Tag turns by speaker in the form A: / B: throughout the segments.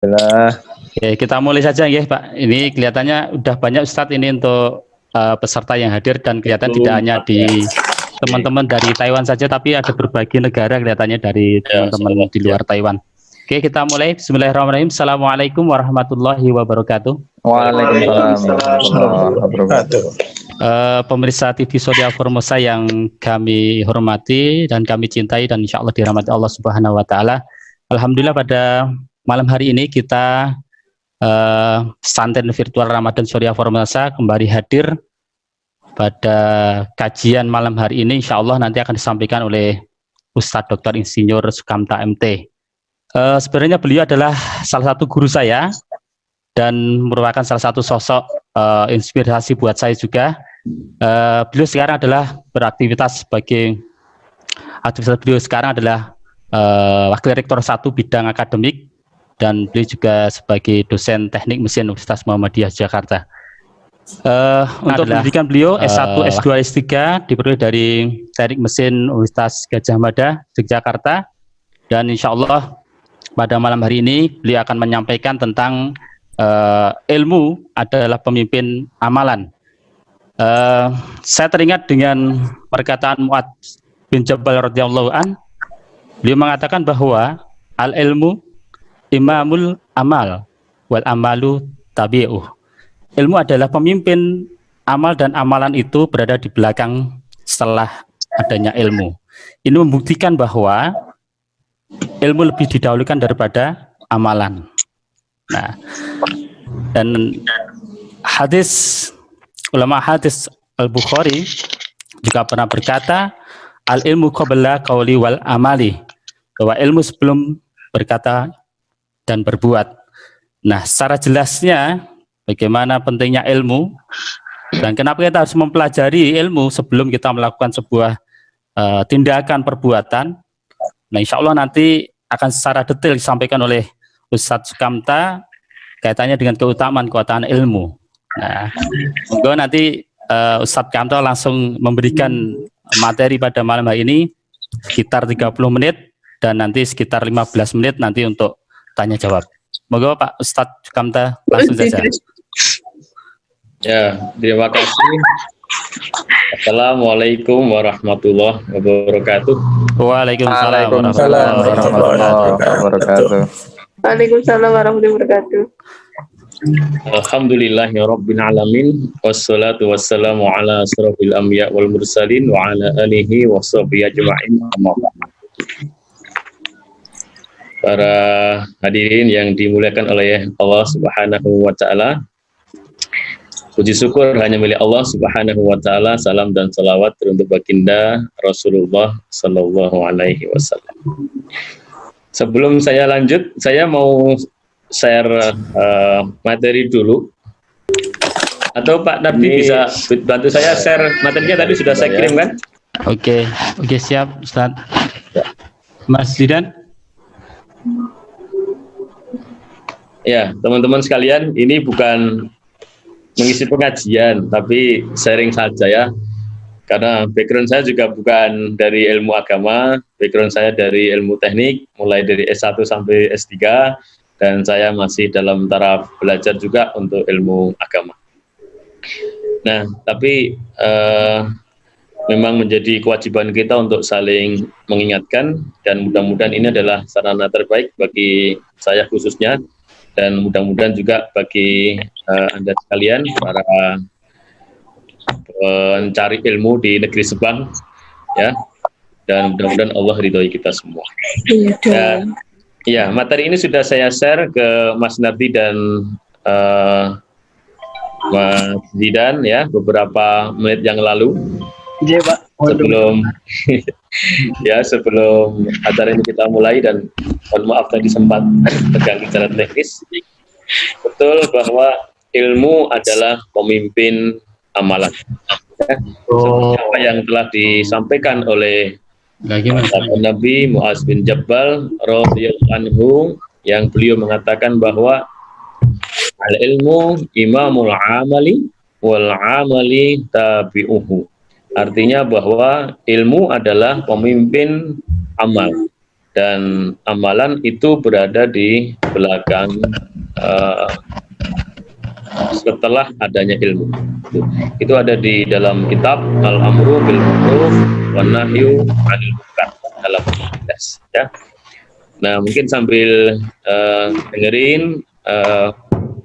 A: Alhamdulillah.
B: Oke, kita mulai saja ya Pak. Ini kelihatannya udah banyak Ustadz ini untuk peserta yang hadir dan kelihatan tidak hanya di teman-teman dari Taiwan saja, tapi ada berbagai negara kelihatannya dari teman-teman di luar Taiwan. Oke, kita mulai. Bismillahirrahmanirrahim. Assalamualaikum warahmatullahi wabarakatuh.
A: Waalaikumsalam warahmatullahi wabarakatuh.
B: Pemirsa TV Surya Formosa yang kami hormati dan kami cintai dan insya Allah dirahmati Allah Subhanahu Wa Taala. Alhamdulillah pada malam hari ini kita Santen virtual Ramadan Surya Formosa kembali hadir pada kajian malam hari ini. Insya Allah nanti akan disampaikan oleh Ustadz Dr. Insinyur Sukamta MT. Sebenarnya beliau adalah salah satu guru saya dan merupakan salah satu sosok inspirasi buat saya juga. Beliau sekarang adalah beraktivitas sebagai aktivitas beliau sekarang adalah Wakil Rektor 1 bidang akademik dan beliau juga sebagai dosen teknik mesin Universitas Muhammadiyah Jakarta. Untuk pendidikan beliau S1, S2, S3 diperoleh dari teknik mesin Universitas Gadjah Mada Yogyakarta, dan insya Allah pada malam hari ini beliau akan menyampaikan tentang ilmu adalah pemimpin amalan. Saya teringat dengan perkataan Mu'ad bin Jabal radhiyallahu an. Beliau mengatakan bahwa al ilmu imamul amal wal amalu tabi'uh. Ilmu adalah pemimpin amal dan amalan itu berada di belakang setelah adanya ilmu. Ini membuktikan bahwa ilmu lebih didahulukan daripada amalan. Nah, dan ulama hadis Al-Bukhari juga pernah berkata, al ilmu qabla qauli wal amali, bahwa ilmu sebelum berkata dan berbuat. Nah, secara jelasnya bagaimana pentingnya ilmu dan kenapa kita harus mempelajari ilmu sebelum kita melakukan sebuah tindakan perbuatan. Nah, insya Allah nanti akan secara detail disampaikan oleh Ustadz Sukamta kaitannya dengan keutamaan ilmu. Nah, semoga nanti Ustadz Sukamta langsung memberikan materi pada malam hari ini sekitar 30 menit dan nanti sekitar 15 menit nanti untuk tanya jawab. Moga Pak Ustadz Sukamta langsung saja.
C: Ya, terima kasih. Assalamualaikum warahmatullahi wabarakatuh.
B: Waalaikumsalam
A: warahmatullahi wabarakatuh.
D: Waalaikumsalam warahmatullahi wabarakatuh.
C: Alhamdulillahirabbil alamin wassalatu wassalamu ala asrofil anbiya wal mursalin wa ala alihi wa sahbihi ajma'in. Para hadirin yang dimuliakan oleh Allah Subhanahu wa taala. Puji syukur hanya milik Allah Subhanahu wa taala. Salam dan salawat untuk baginda Rasulullah sallallahu alaihi wasallam. Sebelum saya lanjut, saya mau share materi dulu. Atau Pak Nabi bisa bantu saya share materinya, tadi sudah saya kirim kan?
B: Oke, siap Ustaz. Mas Zidan.
C: Ya, teman-teman sekalian, ini bukan mengisi pengajian, tapi sharing saja ya. Karena background saya juga bukan dari ilmu agama, background saya dari ilmu teknik, mulai dari S1 sampai S3, dan saya masih dalam taraf belajar juga untuk ilmu agama. Nah, tapi memang menjadi kewajiban kita untuk saling mengingatkan, dan mudah-mudahan ini adalah sarana terbaik bagi saya khususnya, dan mudah-mudahan juga bagi Anda sekalian, para pencari ilmu di negeri Subang, ya, dan mudah-mudahan Allah ridhoi kita semua. Dan ya, materi ini sudah saya share ke Mas Nardi dan Mas Zidan ya beberapa menit yang lalu.
D: Iya, Pak.
C: Sebelum sebelum acara ini kita mulai, dan mohon maaf tadi sempat terganggu secara teknis. Betul bahwa ilmu adalah pemimpin amalan. Seperti apa yang telah disampaikan oleh Nabi Mu'adz bin Jabal radhiyallahu anhu, yang beliau mengatakan bahwa al ilmu imamul amali wal amali tabi'uhu. Artinya bahwa ilmu adalah pemimpin amal dan amalan itu berada di belakang setelah adanya ilmu. Itu ada di dalam kitab Al-Amru bil Ma'ruf wan Nahyu 'anil Munkar dalam hadis, ya. Nah, mungkin sambil dengerin,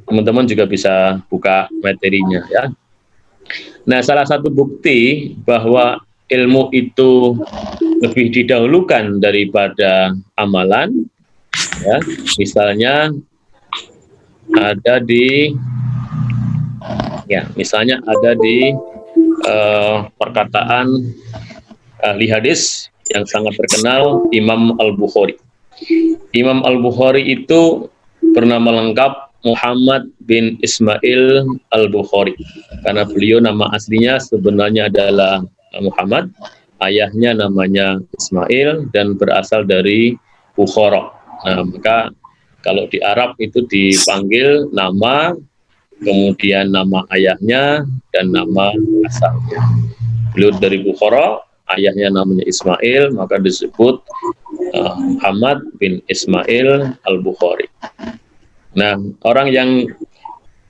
C: teman-teman juga bisa buka materinya, ya. Nah, salah satu bukti bahwa ilmu itu lebih didahulukan daripada amalan, ya, misalnya ada di perkataan ahli hadis yang sangat terkenal, Imam Al-Bukhari. Imam Al-Bukhari itu bernama lengkap Muhammad bin Ismail Al-Bukhari, karena beliau nama aslinya sebenarnya adalah Muhammad, ayahnya namanya Ismail dan berasal dari Bukhara. Nah, maka kalau di Arab itu dipanggil nama, kemudian nama ayahnya dan nama asalnya. Beliau dari Bukhara, ayahnya namanya Ismail, maka disebut Muhammad bin Ismail Al-Bukhari. Nah, orang yang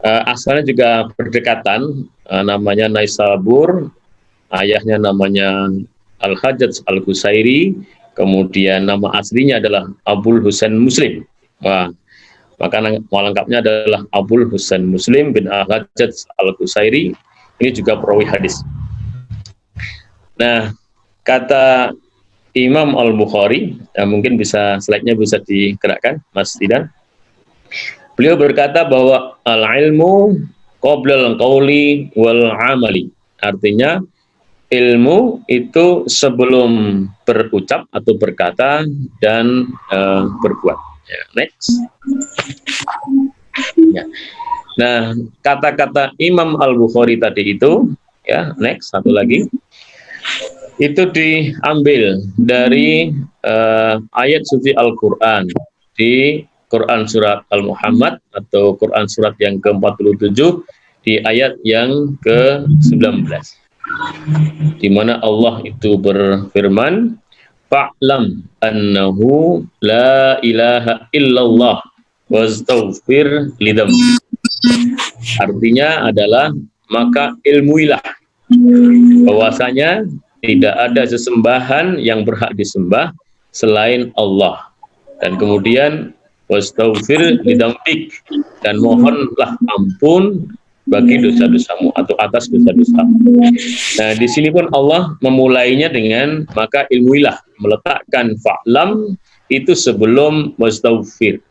C: asalnya juga berdekatan, namanya Naisabur, ayahnya namanya Al-Hajjaj Al-Qusairi, kemudian nama aslinya adalah Abul Husain Muslim. Wah, maka nama lengkapnya adalah Abul Husain Muslim bin Al-Hajjaj Al-Qusairi. Ini juga perawi hadis. Nah, kata Imam Al-Bukhari, mungkin bisa slide-nya bisa digerakkan, Mas Didan. Beliau berkata bahwa al-ilmu qoblal qawli wal amali. Artinya ilmu itu sebelum berucap atau berkata dan berbuat. Ya, next. Ya. Nah, kata-kata Imam Al-Bukhari tadi itu, ya, next, satu lagi. Itu diambil dari ayat suci Al-Quran di Quran surat Al-Muhammad atau Quran surat yang ke-47 di ayat yang ke-19, di mana Allah itu berfirman, fa'lam annahu la ilaha illallah wastaghfir lidambi. Artinya adalah, maka ilmuilah bahwasanya tidak ada sesembahan yang berhak disembah selain Allah, dan kemudian wastaghfir lidambik, dan mohonlah ampun bagi dosa-dosamu atau atas dosa-dosamu. Nah, di sini pun Allah memulainya dengan maka ilmuilah, meletakkan fa'lam itu sebelum wastaghfir.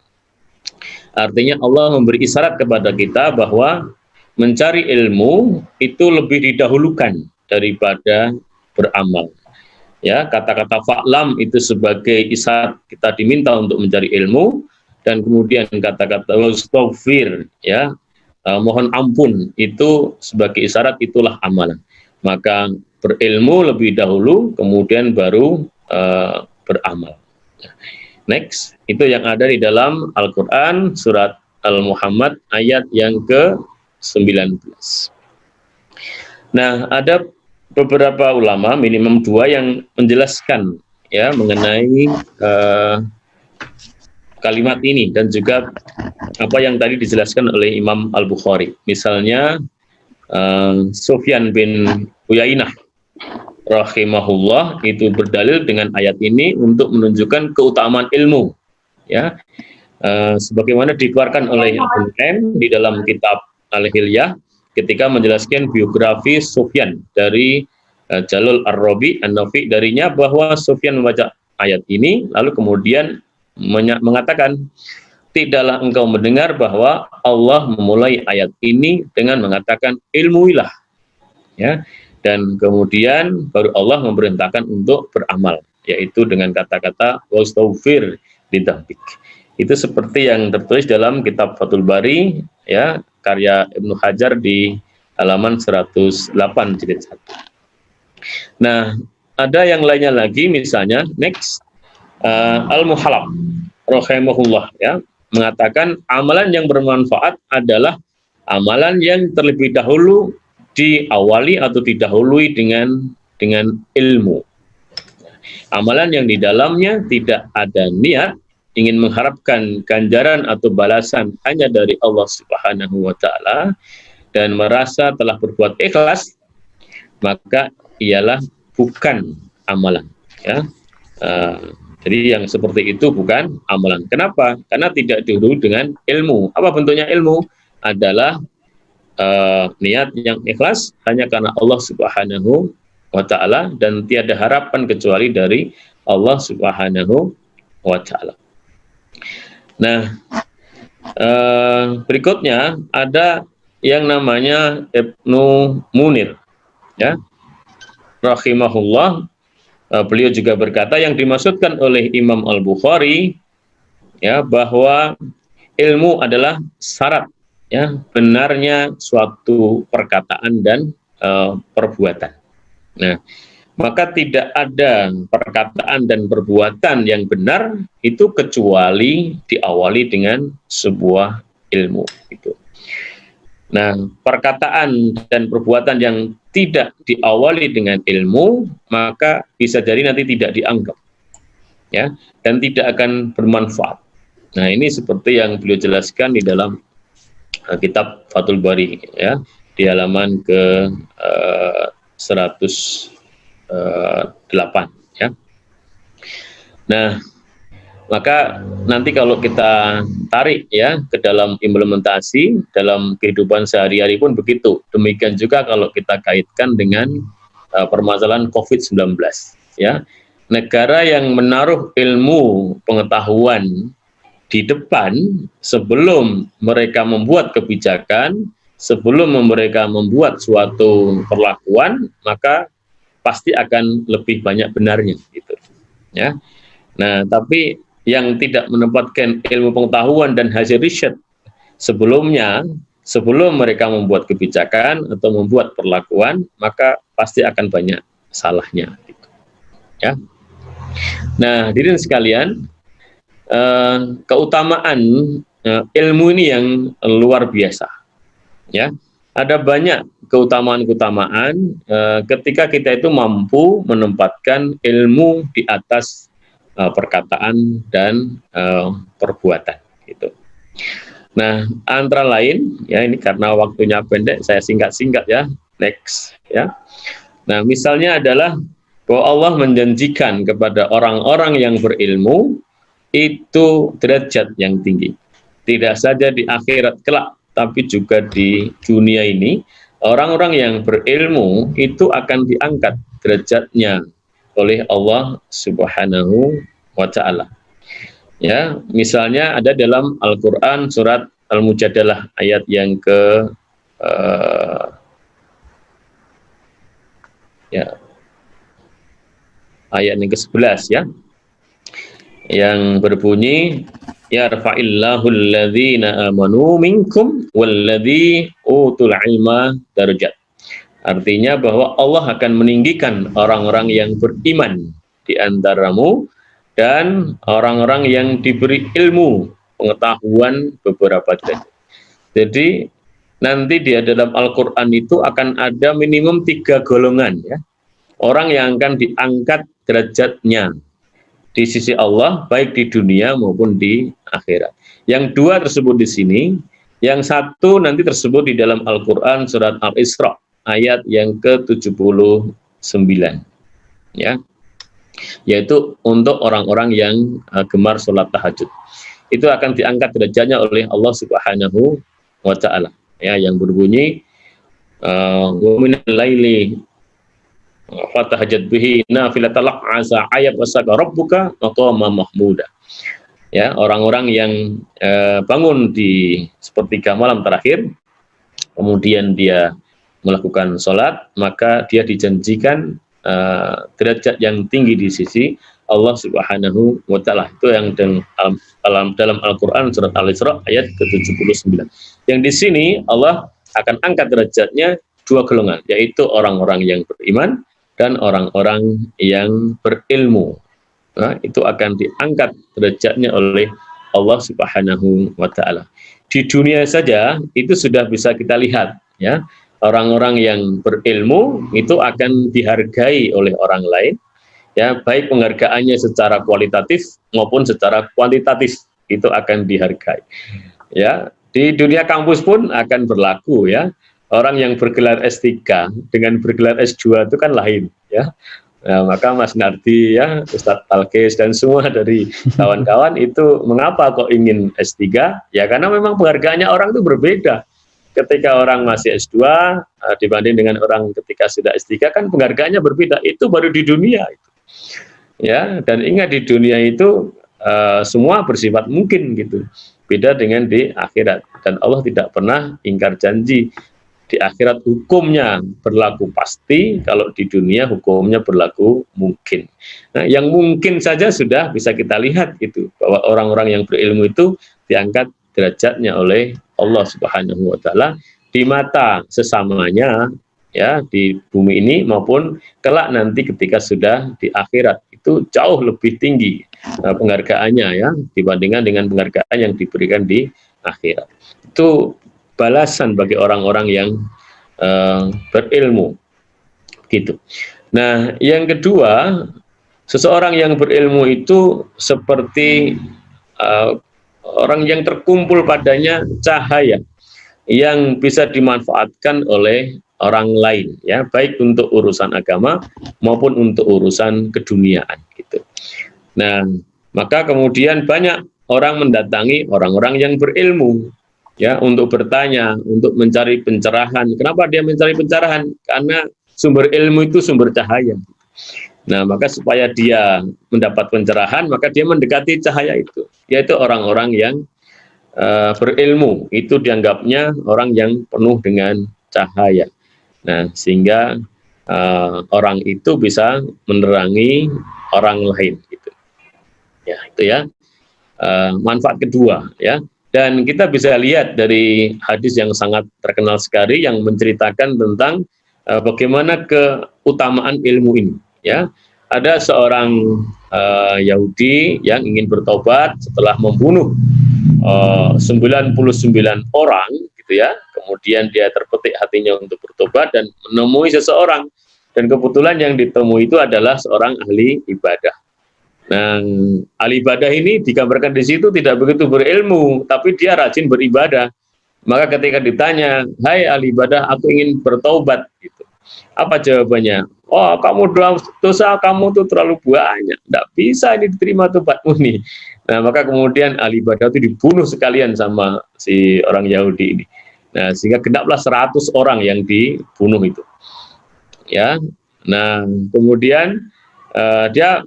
C: Artinya Allah memberi isyarat kepada kita bahwa mencari ilmu itu lebih didahulukan daripada beramal. Ya, kata-kata fa'lam itu sebagai isyarat kita diminta untuk mencari ilmu, dan kemudian kata-kata wastaghfir, ya, mohon ampun, itu sebagai isyarat itulah amalan. Maka berilmu lebih dahulu, kemudian baru beramal. Next, itu yang ada di dalam Al-Quran surat Al-Muhammad ayat yang ke-19. Nah, ada beberapa ulama, minimum 2, yang menjelaskan, ya, mengenai kalimat ini dan juga apa yang tadi dijelaskan oleh Imam Al-Bukhari. Misalnya Sufyan bin Uyainah rahimahullah itu berdalil dengan ayat ini untuk menunjukkan keutamaan ilmu, ya, sebagaimana dikeluarkan oleh Ibnu M di dalam kitab Al-Hilyah ketika menjelaskan biografi Sufyan dari Jalul Ar-Rabi An-Nafi darinya, bahwa Sufyan membaca ayat ini lalu kemudian mengatakan, tidaklah engkau mendengar bahwa Allah memulai ayat ini dengan mengatakan ilmuilah, ya, dan kemudian baru Allah memerintahkan untuk beramal, yaitu dengan kata-kata wastaghfir lidambik. Itu seperti yang tertulis dalam kitab Fathul Bari, ya, karya Ibnu Hajar di halaman 108 jilid 1. Nah, ada yang lainnya lagi, misalnya next, Al-Muhallab rahimahullah, ya, mengatakan amalan yang bermanfaat adalah amalan yang terlebih dahulu diawali atau didahului dengan ilmu. Amalan yang di dalamnya tidak ada niat ingin mengharapkan ganjaran atau balasan hanya dari Allah Subhanahu wa taala dan merasa telah berbuat ikhlas, maka ialah bukan amalan, ya. Jadi yang seperti itu bukan amalan. Kenapa? Karena tidak dihubungi dengan ilmu. Apa bentuknya ilmu? Adalah niat yang ikhlas hanya karena Allah Subhanahu wa ta'ala dan tiada harapan kecuali dari Allah Subhanahu wa ta'ala. Nah, berikutnya ada yang namanya Ibnu Munir, ya, rahimahullah. Beliau juga berkata yang dimaksudkan oleh Imam Al-Bukhari, ya, bahwa ilmu adalah syarat, ya, benarnya suatu perkataan dan perbuatan. Nah, maka tidak ada perkataan dan perbuatan yang benar itu kecuali diawali dengan sebuah ilmu. Gitu. Nah, perkataan dan perbuatan yang tidak diawali dengan ilmu, maka bisa jadi nanti tidak dianggap, ya, dan tidak akan bermanfaat. Nah, ini seperti yang beliau jelaskan di dalam kitab Fathul Bari, ya, di halaman ke 108, ya. Nah, maka nanti kalau kita tarik, ya, ke dalam implementasi dalam kehidupan sehari-hari pun begitu. Demikian juga kalau kita kaitkan dengan permasalahan COVID-19, ya. Negara yang menaruh ilmu pengetahuan di depan sebelum mereka membuat kebijakan, sebelum mereka membuat suatu perlakuan, maka pasti akan lebih banyak benarnya, gitu, ya. Nah, tapi yang tidak menempatkan ilmu pengetahuan dan hasil riset sebelumnya, sebelum mereka membuat kebijakan atau membuat perlakuan, maka pasti akan banyak salahnya, gitu, ya. Nah, hadirin sekalian, keutamaan ilmu ini yang luar biasa, ya. Ada banyak keutamaan-keutamaan ketika kita itu mampu menempatkan ilmu di atas perkataan dan perbuatan, gitu. Nah, antara lain, ya, ini karena waktunya pendek, saya singkat-singkat, ya. Next, ya. Nah, misalnya adalah bahwa Allah menjanjikan kepada orang-orang yang berilmu itu derajat yang tinggi. Tidak saja di akhirat kelak, tapi juga di dunia ini, orang-orang yang berilmu itu akan diangkat derajatnya oleh Allah Subhanahu wa ta'ala. Ya, misalnya ada dalam Al-Qur'an surat Al-Mujadalah ayat yang ke ayat yang ke-11, ya. Yang berbunyi yarfa'illahu alladhina amanu minkum walladhi utul ilma darajat. Artinya bahwa Allah akan meninggikan orang-orang yang beriman di antaramu dan orang-orang yang diberi ilmu pengetahuan beberapa derajat. Jadi nanti di dalam Al-Quran itu akan ada minimum 3 golongan, ya, orang yang akan diangkat derajatnya di sisi Allah baik di dunia maupun di akhirat. Yang 2 tersebut di sini, yang 1 nanti tersebut di dalam Al-Quran surat Al-Isra ayat yang ke-79, ya, yaitu untuk orang-orang yang gemar sholat tahajud. Itu akan diangkat derajatnya oleh Allah Subhanahu wa ta'ala, ya, yang berbunyi wa minal laili fatahajjat bihi nafilatan lak asa ayat wasaka rabbuka maqama mahmuda. Ya, orang-orang yang bangun di sepertiga malam terakhir, kemudian dia melakukan sholat, maka dia dijanjikan derajat yang tinggi di sisi Allah Subhanahu wa ta'ala. Itu yang dalam Al-Quran surat Al-Isra ayat ke-79. Yang di sini Allah akan angkat derajatnya 2 golongan, yaitu orang-orang yang beriman dan orang-orang yang berilmu. Nah, itu akan diangkat derajatnya oleh Allah Subhanahu wa ta'ala. Di dunia saja itu sudah bisa kita lihat, ya. Orang-orang yang berilmu itu akan dihargai oleh orang lain, ya baik penghargaannya secara kualitatif maupun secara kuantitatif itu akan dihargai. Ya, di dunia kampus pun akan berlaku ya. Orang yang bergelar S3 dengan bergelar S2 itu kan lain ya. Nah, maka Mas Nardi ya, Ustadz Talkis dan semua dari kawan-kawan itu mengapa kok ingin S3? Ya karena memang penghargaannya orang itu berbeda. Ketika orang masih S2 dibanding dengan orang ketika sudah S3 kan penghargaannya berbeda. Itu baru di dunia itu. Ya, dan ingat di dunia itu semua bersifat mungkin gitu. Beda dengan di akhirat, dan Allah tidak pernah ingkar janji. Di akhirat hukumnya berlaku pasti, kalau di dunia hukumnya berlaku mungkin. Nah, yang mungkin saja sudah bisa kita lihat gitu, bahwa orang-orang yang berilmu itu diangkat derajatnya oleh Allah Subhanahu wa taala di mata sesamanya ya di bumi ini maupun kelak nanti ketika sudah di akhirat, itu jauh lebih tinggi penghargaannya ya dibandingkan dengan penghargaan yang diberikan di akhirat. Itu balasan bagi orang-orang yang berilmu gitu. Nah, yang kedua, seseorang yang berilmu itu seperti orang yang terkumpul padanya cahaya yang bisa dimanfaatkan oleh orang lain ya, baik untuk urusan agama maupun untuk urusan keduniaan gitu. Nah, maka kemudian banyak orang mendatangi orang-orang yang berilmu ya untuk bertanya, untuk mencari pencerahan. Kenapa dia mencari pencerahan? Karena sumber ilmu itu sumber cahaya. Nah, maka supaya dia mendapat pencerahan, maka dia mendekati cahaya itu, yaitu orang-orang yang berilmu. Itu dianggapnya orang yang penuh dengan cahaya. Nah, sehingga orang itu bisa menerangi orang lain gitu. Ya, itu ya. Manfaat kedua ya. Dan kita bisa lihat dari hadis yang sangat terkenal sekali yang menceritakan tentang bagaimana keutamaan ilmu ini. Ya, ada seorang Yahudi yang ingin bertobat setelah membunuh 99 orang, gitu ya. Kemudian dia terpetik hatinya untuk bertobat dan menemui seseorang. Dan kebetulan yang ditemui itu adalah seorang ahli ibadah. Nah, ahli ibadah ini digambarkan di situ tidak begitu berilmu, tapi dia rajin beribadah. Maka ketika ditanya, "Hai ahli ibadah, aku ingin bertobat," gitu. Apa jawabannya? "Oh, kamu dosa kamu tuh terlalu banyak, tidak bisa ini diterima tobatmu nih." Nah, maka kemudian ahli ibadah itu dibunuh sekalian sama si orang Yahudi ini. Nah, sehingga genaplah 100 orang yang dibunuh itu. Ya, nah kemudian dia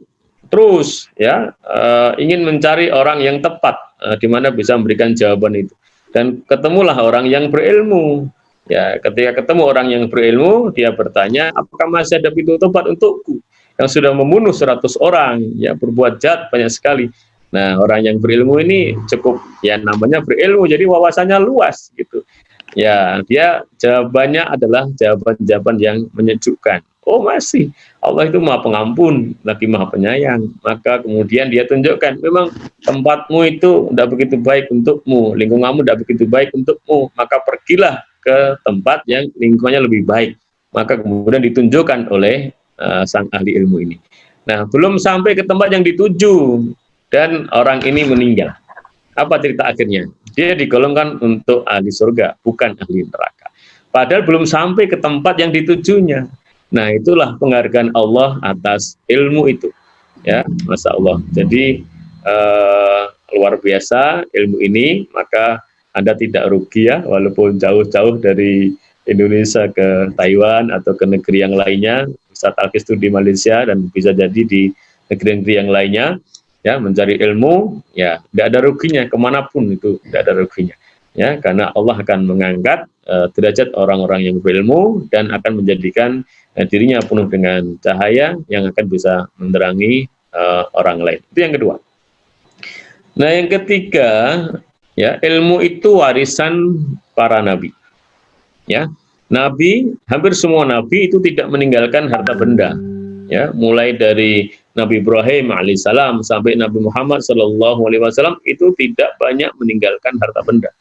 C: terus ya ingin mencari orang yang tepat di mana bisa memberikan jawaban itu, dan ketemulah orang yang berilmu ya. Ketika ketemu orang yang berilmu, dia bertanya, "Apakah masih ada pintu tobat untukku yang sudah membunuh 100 orang ya, berbuat jahat banyak sekali?" Nah, orang yang berilmu ini cukup ya namanya berilmu, jadi wawasannya luas gitu ya. Dia jawabannya adalah jawaban-jawaban yang menyejukkan. Oh, masih, Allah itu Maha Pengampun lagi Maha Penyayang. Maka kemudian dia tunjukkan, memang tempatmu itu tidak begitu baik untukmu, lingkunganmu tidak begitu baik untukmu, maka pergilah ke tempat yang lingkungannya lebih baik. Maka kemudian ditunjukkan oleh sang ahli ilmu ini. Nah, belum sampai ke tempat yang dituju dan orang ini meninggal. Apa cerita akhirnya? Dia digolongkan untuk ahli surga, bukan ahli neraka. Padahal belum sampai ke tempat yang ditujunya. Nah, itulah penghargaan Allah atas ilmu itu ya, Masya Allah. Jadi luar biasa ilmu ini, maka Anda tidak rugi ya, walaupun jauh-jauh dari Indonesia ke Taiwan atau ke negeri yang lainnya. Ustadz Talkis itu di Malaysia dan bisa jadi di negeri-negeri yang lainnya ya, mencari ilmu ya tidak ada ruginya, kemanapun itu tidak ada ruginya ya, karena Allah akan mengangkat derajat orang-orang yang berilmu dan akan menjadikan dirinya penuh dengan cahaya yang akan bisa menerangi orang lain. Itu yang kedua. Nah, yang ketiga ya, ilmu itu warisan para nabi ya. Nabi, hampir semua nabi itu tidak meninggalkan harta benda ya, mulai dari Nabi Ibrahim alaihissalam sampai Nabi Muhammad SAW itu tidak banyak meninggalkan harta benda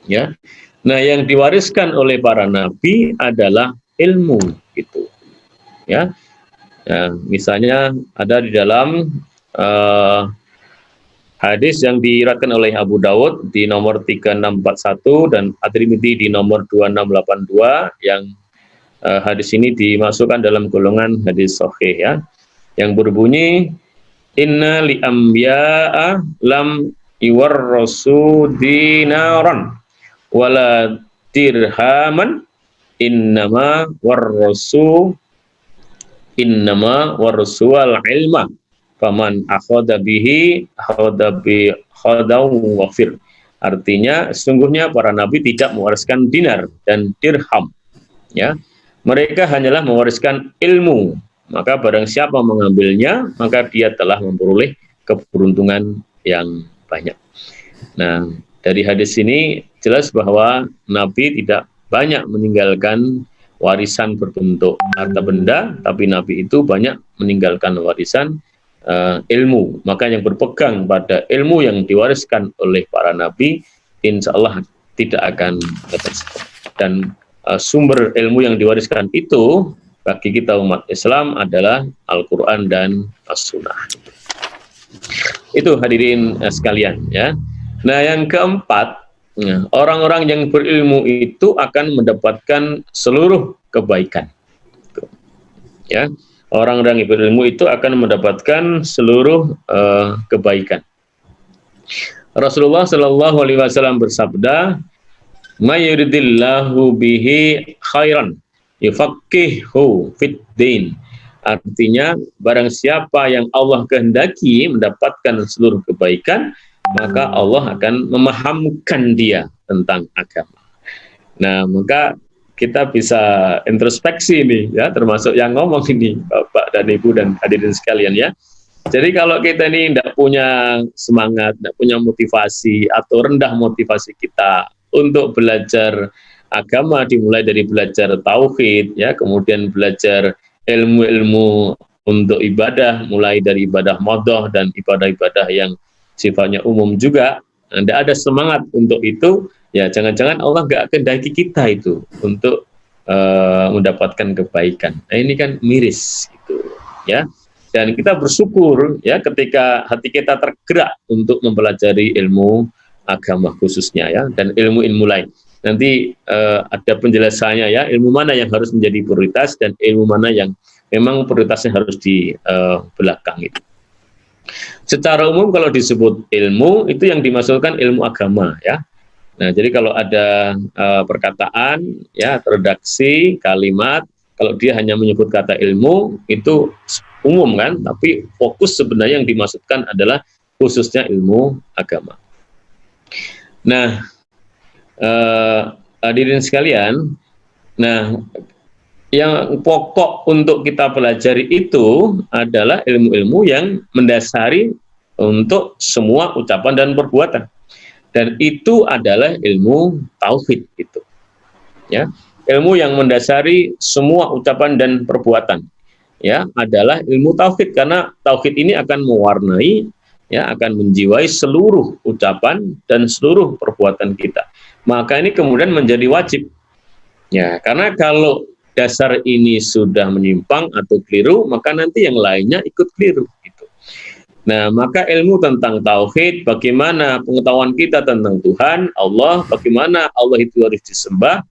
C: ya. Nah, yang diwariskan oleh para nabi adalah ilmu gitu ya. Ya, misalnya ada di dalam hadis yang diriwayatkan oleh Abu Dawud di nomor 3641 dan At-Tirmidzi di nomor 2682 yang hadis ini dimasukkan dalam golongan hadis sahih ya, yang berbunyi inna li anbiya'a lam yuwarrasu dinaran wala dirhaman innama warrasu al ilma faman akhadha bihi akhadha bi khadaw wafir. Artinya sesungguhnya para nabi tidak mewariskan dinar dan dirham ya, mereka hanyalah mewariskan ilmu, maka barang siapa mengambilnya maka dia telah memperoleh keberuntungan yang banyak. Nah, dari hadis ini jelas bahwa nabi tidak banyak meninggalkan warisan berbentuk harta benda, tapi Nabi itu banyak meninggalkan warisan ilmu. Maka yang berpegang pada ilmu yang diwariskan oleh para Nabi, insya Allah tidak akan lepas. Dan sumber ilmu yang diwariskan itu bagi kita umat Islam adalah Al-Quran dan As-Sunnah. Itu hadirin sekalian ya. Nah, yang keempat, orang-orang yang berilmu itu akan mendapatkan seluruh kebaikan. Ya, orang-orang yang berilmu itu akan mendapatkan seluruh kebaikan. Rasulullah Shallallahu Alaihi Wasallam bersabda, "Mayuridillahu bihi khairan, yufaqihu fid din." Artinya, barang siapa yang Allah kehendaki mendapatkan seluruh kebaikan, maka Allah akan memahamkan dia tentang agama. Nah, maka kita bisa introspeksi nih ya, termasuk yang ngomong ini Bapak dan Ibu dan hadirin sekalian ya. Jadi kalau kita ini tidak punya semangat, tidak punya motivasi atau rendah motivasi kita untuk belajar agama, dimulai dari belajar tauhid ya, kemudian belajar ilmu-ilmu untuk ibadah, mulai dari ibadah modhoh dan ibadah-ibadah yang sifatnya umum juga, Anda ada semangat untuk itu, ya jangan-jangan Allah nggak kehendaki kita itu untuk mendapatkan kebaikan. Nah, ini kan miris gitu ya. Dan kita bersyukur ya ketika hati kita tergerak untuk mempelajari ilmu agama khususnya ya, dan ilmu-ilmu lain. Nanti ada penjelasannya ya, ilmu mana yang harus menjadi prioritas dan ilmu mana yang memang prioritasnya harus di belakang itu. Secara umum kalau disebut ilmu itu yang dimaksudkan ilmu agama ya. Nah, jadi kalau ada perkataan ya, redaksi kalimat, kalau dia hanya menyebut kata ilmu itu umum kan, tapi fokus sebenarnya yang dimaksudkan adalah khususnya ilmu agama. Nah, hadirin sekalian, nah yang pokok untuk kita pelajari itu adalah ilmu-ilmu yang mendasari untuk semua ucapan dan perbuatan. Dan itu adalah ilmu tauhid itu. Ya, ilmu yang mendasari semua ucapan dan perbuatan. Ya, adalah ilmu tauhid, karena tauhid ini akan mewarnai ya, akan menjiwai seluruh ucapan dan seluruh perbuatan kita. Maka ini kemudian menjadi wajib. Ya, karena kalau dasar ini sudah menyimpang atau keliru, maka nanti yang lainnya ikut keliru gitu. Nah, maka ilmu tentang tauhid, bagaimana pengetahuan kita tentang Tuhan, Allah, bagaimana Allah itu harus disembah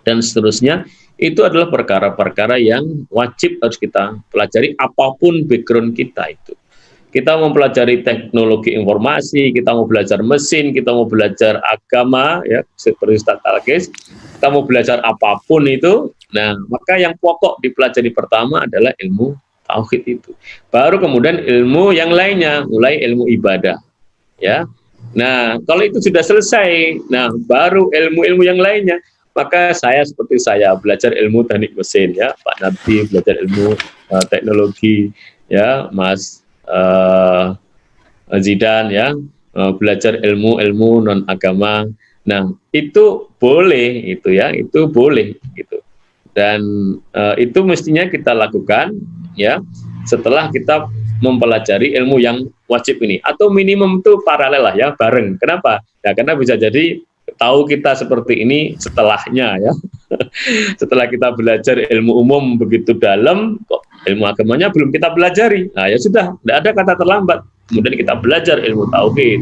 C: dan seterusnya, itu adalah perkara-perkara yang wajib harus kita pelajari apapun background kita itu. Kita mau pelajari teknologi informasi, kita mau belajar mesin, kita mau belajar agama, ya seperti Ustaz Talkis, kita mau belajar apapun itu. Nah, maka yang pokok dipelajari pertama adalah ilmu tauhid itu. Baru kemudian ilmu yang lainnya, mulai ilmu ibadah. Ya. Nah, kalau itu sudah selesai, nah baru ilmu-ilmu yang lainnya. Maka saya seperti saya belajar ilmu teknik mesin, ya, Pak Nabi belajar ilmu teknologi, ya, Mas Zidan ya, belajar ilmu-ilmu non agama. Nah, itu boleh itu ya, itu boleh gitu. Dan itu mestinya kita lakukan ya setelah kita mempelajari ilmu yang wajib ini, atau minimum itu paralel lah ya, bareng. Kenapa? Ya karena bisa jadi tahu kita seperti ini setelahnya ya. Setelah kita belajar ilmu umum begitu dalam, kok ilmu agamanya belum kita pelajari. Nah, ya sudah, tidak ada kata terlambat. Kemudian kita belajar ilmu tauhid,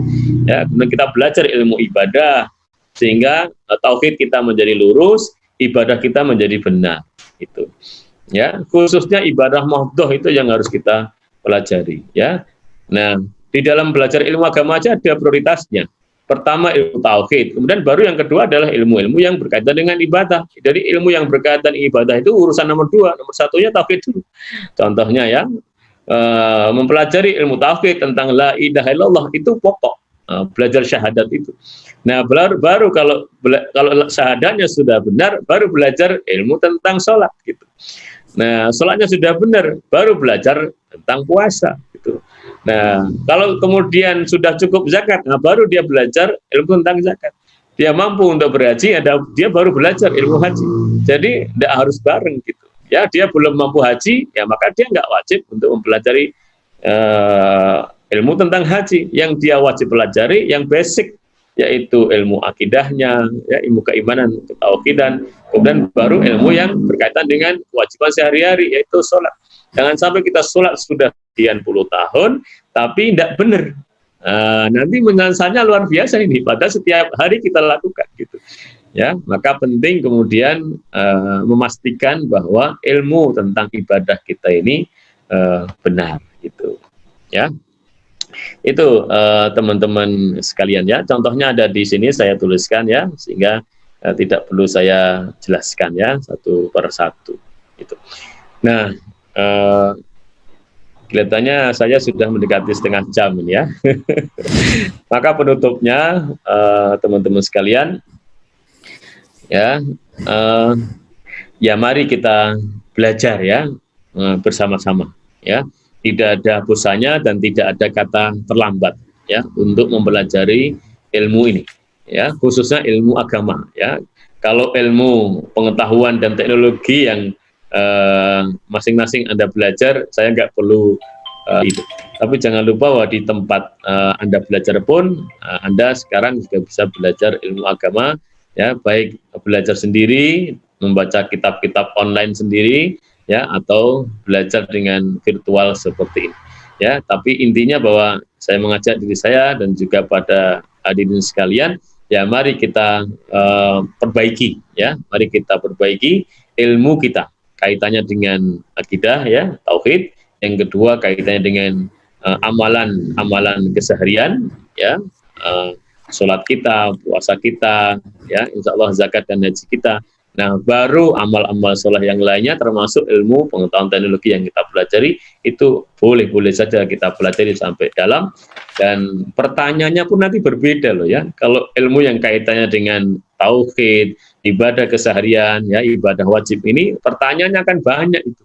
C: ya, kemudian kita belajar ilmu ibadah, sehingga tauhid kita menjadi lurus, ibadah kita menjadi benar. Itu, ya, khususnya ibadah mahdhah itu yang harus kita pelajari, ya. Nah, di dalam belajar ilmu agama aja ada prioritasnya. Pertama ilmu tauhid, kemudian baru yang kedua adalah ilmu-ilmu yang berkaitan dengan ibadah. Jadi ilmu yang berkaitan ibadah itu urusan nomor 2, nomor satunya tauhid dulu. Contohnya ya, mempelajari ilmu tauhid tentang la ilaha illallah itu pokok, belajar syahadat itu. Nah, baru kalau syahadatnya sudah benar, baru belajar ilmu tentang sholat gitu. Nah, sholatnya sudah benar, baru belajar tentang puasa gitu. Nah, kalau kemudian sudah cukup zakat, nah baru dia belajar ilmu tentang zakat. Dia mampu untuk berhaji, dia baru belajar ilmu haji. Jadi tidak harus bareng gitu. Ya, dia belum mampu haji, ya maka dia nggak wajib untuk mempelajari ilmu tentang haji. Yang dia wajib pelajari yang basic, yaitu ilmu akidahnya, ya, ilmu keimanan, ketauhidan, kemudian baru ilmu yang berkaitan dengan kewajiban sehari-hari, yaitu sholat. Jangan sampai kita sholat sudah sekian puluh tahun, tapi tidak benar. Nanti menyelesaikannya luar biasa ini, padahal setiap hari kita lakukan gitu. Ya, maka penting kemudian memastikan bahwa ilmu tentang ibadah kita ini benar gitu. Ya, itu teman-teman sekalian ya. Contohnya ada di sini saya tuliskan ya, sehingga tidak perlu saya jelaskan ya satu per satu. Gitu. Nah, kelihatannya saya sudah mendekati setengah jam ini ya. Maka penutupnya teman-teman sekalian ya, ya mari kita belajar ya bersama-sama ya. Tidak ada busanya dan tidak ada kata terlambat ya untuk mempelajari ilmu ini ya, khususnya ilmu agama ya. Kalau ilmu pengetahuan dan teknologi yang masing-masing Anda belajar, saya nggak perlu itu. Tapi jangan lupa bahwa di tempat Anda belajar pun, Anda sekarang juga bisa belajar ilmu agama, ya, baik belajar sendiri, membaca kitab-kitab online sendiri, ya, atau belajar dengan virtual seperti ini. Ya, tapi intinya bahwa saya mengajak diri saya dan juga pada hadirin sekalian, ya, mari kita perbaiki, ya, mari kita perbaiki ilmu kita. Kaitannya dengan akidah ya, tauhid. Yang kedua kaitannya dengan amalan keseharian ya, sholat kita, puasa kita ya, insya Allah zakat dan haji kita. Nah, baru amal-amal soleh yang lainnya termasuk ilmu pengetahuan teknologi yang kita pelajari itu boleh-boleh saja kita pelajari sampai dalam, dan pertanyaannya pun nanti berbeda loh ya. Kalau ilmu yang kaitannya dengan tauhid, ibadah keseharian ya, ibadah wajib ini pertanyaannya akan banyak itu.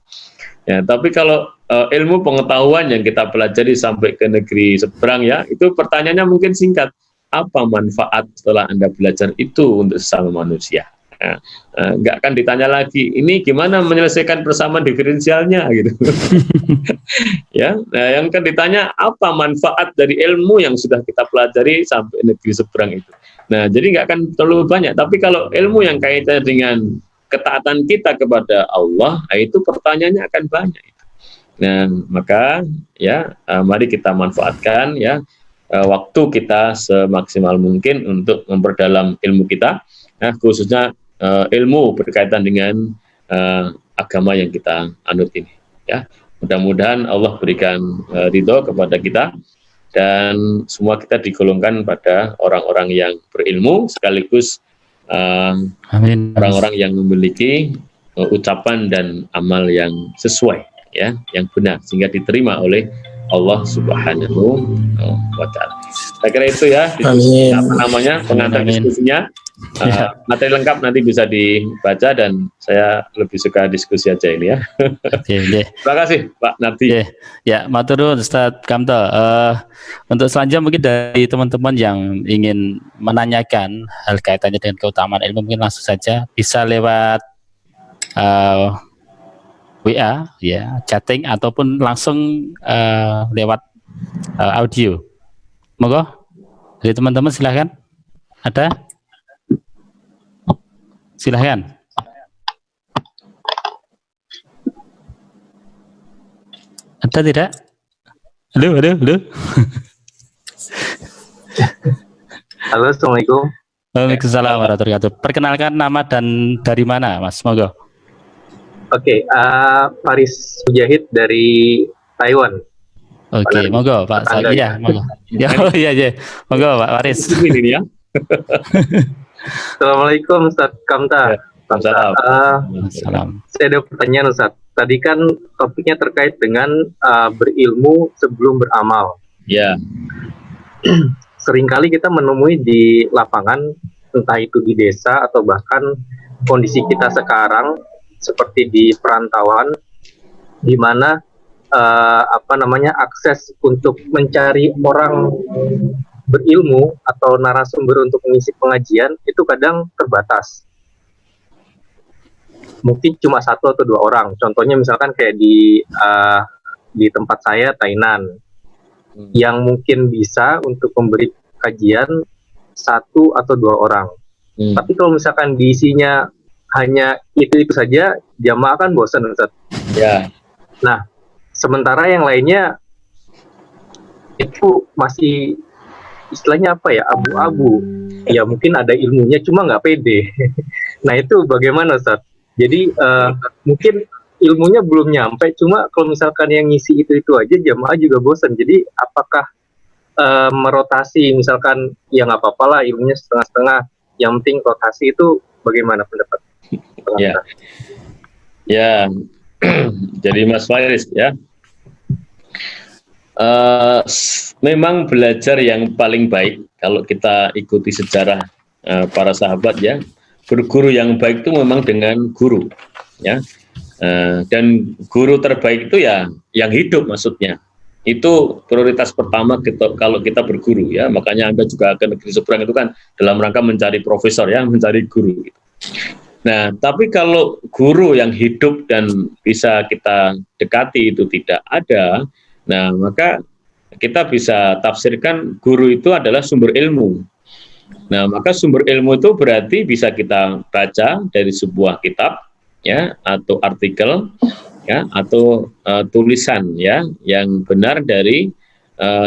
C: Ya, tapi kalau ilmu pengetahuan yang kita pelajari sampai ke negeri seberang ya, itu pertanyaannya mungkin singkat. Apa manfaat setelah Anda belajar itu untuk sesama manusia? Nah, nggak akan ditanya lagi, ini gimana menyelesaikan persamaan diferensialnya gitu. Ya, nah, yang akan ditanya apa manfaat dari ilmu yang sudah kita pelajari sampai negeri seberang itu. Nah, jadi nggak akan terlalu banyak. Tapi kalau ilmu yang kaitannya dengan ketaatan kita kepada Allah, itu pertanyaannya akan banyak. Nah, maka ya mari kita manfaatkan ya waktu kita semaksimal mungkin untuk memperdalam ilmu kita. Nah, khususnya ilmu berkaitan dengan agama yang kita anut ini. Ya, mudah-mudahan Allah berikan ridho kepada kita dan semua kita digolongkan pada orang-orang yang berilmu sekaligus orang-orang yang memiliki ucapan dan amal yang sesuai ya, yang benar sehingga diterima oleh Allah Subhanahu wa Ta'ala. Saya kira itu ya diskusi, apa namanya, pengantar diskusinya. Materi lengkap nanti bisa dibaca dan saya lebih suka diskusi aja ini ya. Terima kasih Pak Nardi.
B: Ya, matur nuwun Ustaz Kamto. Untuk selanjutnya mungkin dari teman-teman yang ingin menanyakan hal kaitannya dengan keutamaan ilmu, mungkin langsung saja bisa lewat WA ya, chatting ataupun langsung lewat audio. Monggo dari teman-teman silahkan. Ada? Silahkan. Ada tidak? Halo.
E: Halo, Assalamualaikum.
B: Waalaikumsalam warahmatullahi wabarakatuh. Perkenalkan nama dan dari mana, Mas? Monggo.
E: Oke, Faris Mujahid dari Taiwan.
B: Oke, monggo Pak.
E: Anda,
B: Iya, monggo. Ya, iya. Monggo Pak Faris.
C: Ini ya.
E: Assalamualaikum Ustaz Kamta.
B: Salam.
E: Saya ada pertanyaan Ustaz. Tadi kan topiknya terkait dengan berilmu sebelum beramal.
C: Ya.
E: Seringkali kita menemui di lapangan, entah itu di desa atau bahkan kondisi kita sekarang seperti di perantauan, di mana akses untuk mencari orang berilmu atau narasumber untuk mengisi pengajian itu kadang terbatas. Mungkin cuma 1 atau 2 orang. Contohnya misalkan kayak di tempat saya, Tainan, yang mungkin bisa untuk memberi kajian 1 atau 2 orang. Tapi kalau misalkan diisinya hanya itu saja, jamaah kan bosan, Ustaz.
C: Ya.
E: Nah, sementara yang lainnya itu masih istilahnya apa ya, abu-abu. Ya mungkin ada ilmunya, cuma nggak pede. Nah itu bagaimana, Ustaz? Jadi mungkin ilmunya belum nyampe, cuma kalau misalkan yang ngisi itu aja, jamaah juga bosan. Jadi apakah merotasi, misalkan ya nggak apa-apa lah ilmunya setengah-setengah, yang penting rotasi itu bagaimana pendapat?
C: Ya. Jadi Mas Faris ya, memang belajar yang paling baik kalau kita ikuti sejarah para sahabat ya, berguru yang baik itu memang dengan guru ya, dan guru terbaik itu ya yang hidup, maksudnya itu prioritas pertama kita, kalau kita berguru ya. Makanya Anda juga ke negeri seberang itu kan dalam rangka mencari profesor ya, mencari guru gitu. Nah, tapi kalau guru yang hidup dan bisa kita dekati itu tidak ada, nah maka kita bisa tafsirkan guru itu adalah sumber ilmu. Nah, maka sumber ilmu itu berarti bisa kita baca dari sebuah kitab ya, atau artikel ya, atau tulisan ya yang benar dari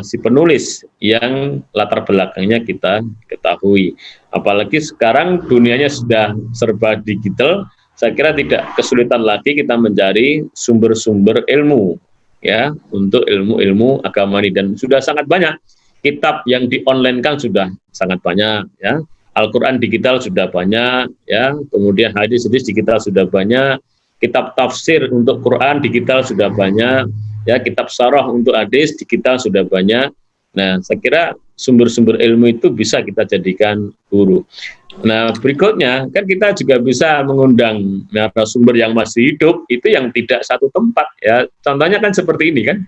C: si penulis yang latar belakangnya kita ketahui. Apalagi sekarang dunianya sudah serba digital, saya kira tidak kesulitan lagi kita mencari sumber-sumber ilmu ya, untuk ilmu-ilmu agama ini, dan sudah sangat banyak kitab yang di-online-kan, sudah sangat banyak ya. Al-Quran digital sudah banyak ya, kemudian hadis-hadis digital sudah banyak, kitab tafsir untuk Quran digital sudah banyak ya, kitab syarah untuk hadis digital sudah banyak. Nah, saya kira sumber-sumber ilmu itu bisa kita jadikan guru. Nah, berikutnya kan kita juga bisa mengundang narasumber yang masih hidup, itu yang tidak satu tempat ya. Contohnya kan seperti ini kan,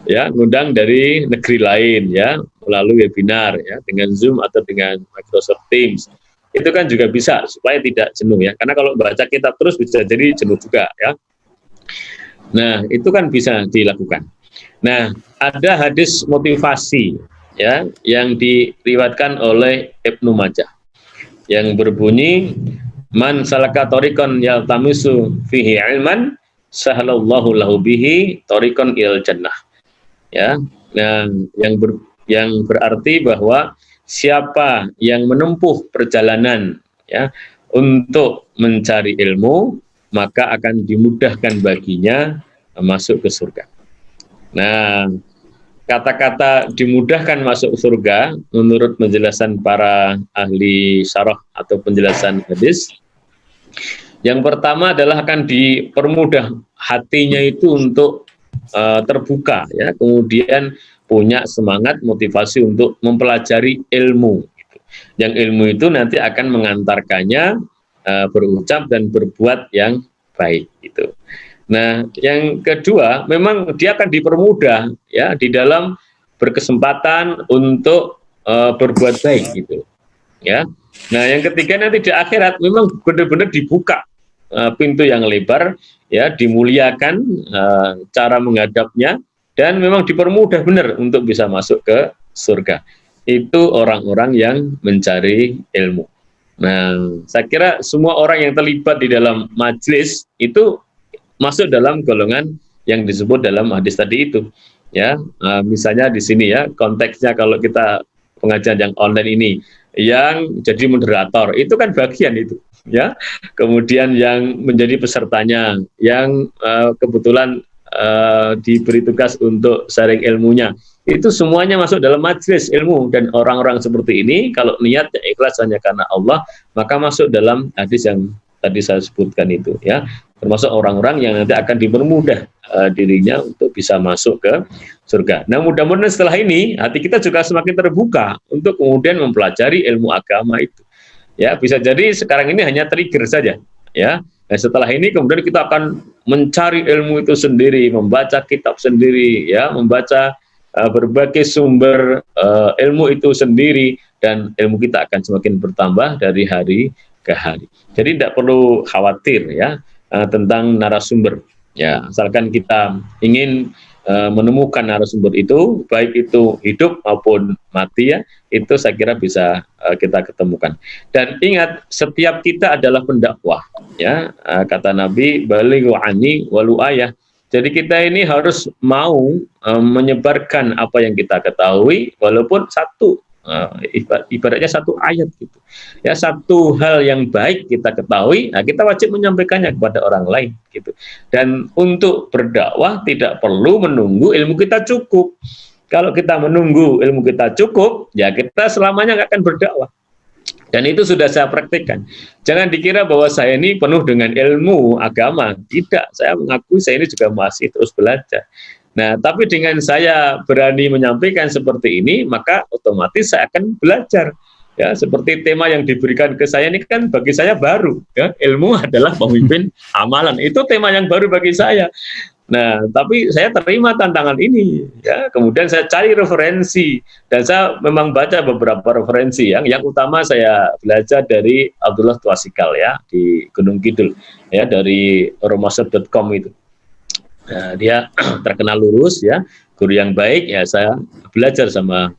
C: ya, ngundang dari negeri lain ya, melalui webinar ya, dengan Zoom atau dengan Microsoft Teams. Itu kan juga bisa supaya tidak jenuh ya. Karena kalau baca kitab terus bisa jadi jenuh juga ya. Nah, itu kan bisa dilakukan. Nah, ada hadis motivasi ya yang diriwayatkan oleh Ibnu Majah yang berbunyi, man salaka tariqan yaltamisu fihi ilman sahalallahu lahu bihi tariqan ilal jannah. Ya. Nah, yang berarti bahwa siapa yang menempuh perjalanan ya untuk mencari ilmu, maka akan dimudahkan baginya masuk ke surga. Nah, kata-kata dimudahkan masuk surga menurut penjelasan para ahli syarah atau penjelasan hadis, yang pertama adalah akan dipermudah hatinya itu untuk terbuka ya, kemudian punya semangat motivasi untuk mempelajari ilmu. Yang ilmu itu nanti akan mengantarkannya berucap dan berbuat yang baik itu. Nah, yang kedua, memang dia akan dipermudah ya di dalam berkesempatan untuk berbuat baik gitu. Ya. Nah, yang ketiga nanti di akhirat memang benar-benar dibuka pintu yang lebar ya, dimuliakan cara menghadapnya, dan memang dipermudah benar untuk bisa masuk ke surga. Itu orang-orang yang mencari ilmu. Nah, saya kira semua orang yang terlibat di dalam majelis itu masuk dalam golongan yang disebut dalam hadis tadi itu. Ya, misalnya di sini ya konteksnya kalau kita pengajian yang online ini, yang jadi moderator itu kan bagian itu, ya. Kemudian yang menjadi pesertanya, yang kebetulan diberi tugas untuk sharing ilmunya, itu semuanya masuk dalam majelis ilmu. Dan orang-orang seperti ini kalau niatnya ikhlas hanya karena Allah, maka masuk dalam hadis yang tadi saya sebutkan itu, ya, termasuk orang-orang yang nanti akan dipermudah dirinya untuk bisa masuk ke surga. Nah, mudah-mudahan setelah ini hati kita juga semakin terbuka untuk kemudian mempelajari ilmu agama itu. Ya, bisa jadi sekarang ini hanya trigger saja, ya. Nah, setelah ini kemudian kita akan mencari ilmu itu sendiri, membaca kitab sendiri, ya, membaca berbagai sumber ilmu itu sendiri, dan ilmu kita akan semakin bertambah dari hari ke hari. Jadi tidak perlu khawatir, ya, tentang narasumber. Ya, asalkan kita ingin menemukan narasumber itu, baik itu hidup maupun mati, ya, itu saya kira bisa kita ketemukan. Dan ingat, setiap kita adalah pendakwah, ya, kata Nabi, balighu anni walau ayah. Jadi kita ini harus mau menyebarkan apa yang kita ketahui, walaupun satu, ibaratnya satu ayat gitu, ya, satu hal yang baik kita ketahui, nah kita wajib menyampaikannya kepada orang lain gitu. Dan untuk berdakwah tidak perlu menunggu ilmu kita cukup. Kalau kita menunggu ilmu kita cukup, ya kita selamanya nggak akan berdakwah. Dan itu sudah saya praktikkan. Jangan dikira bahwa saya ini penuh dengan ilmu agama. Tidak, saya mengakui saya ini juga masih terus belajar. Nah, tapi dengan saya berani menyampaikan seperti ini, maka otomatis saya akan belajar. Ya, seperti tema yang diberikan ke saya ini kan bagi saya baru. Ya, ilmu adalah pemimpin amalan. Itu tema yang baru bagi saya. Nah, tapi saya terima tantangan ini. Ya, kemudian saya cari referensi, dan saya memang baca beberapa referensi. Yang utama saya belajar dari Abdullah Twasikal, ya, di Gunung Kidul, ya, dari romaset.com itu. Nah, dia terkenal lurus, ya, guru yang baik, ya, saya belajar sama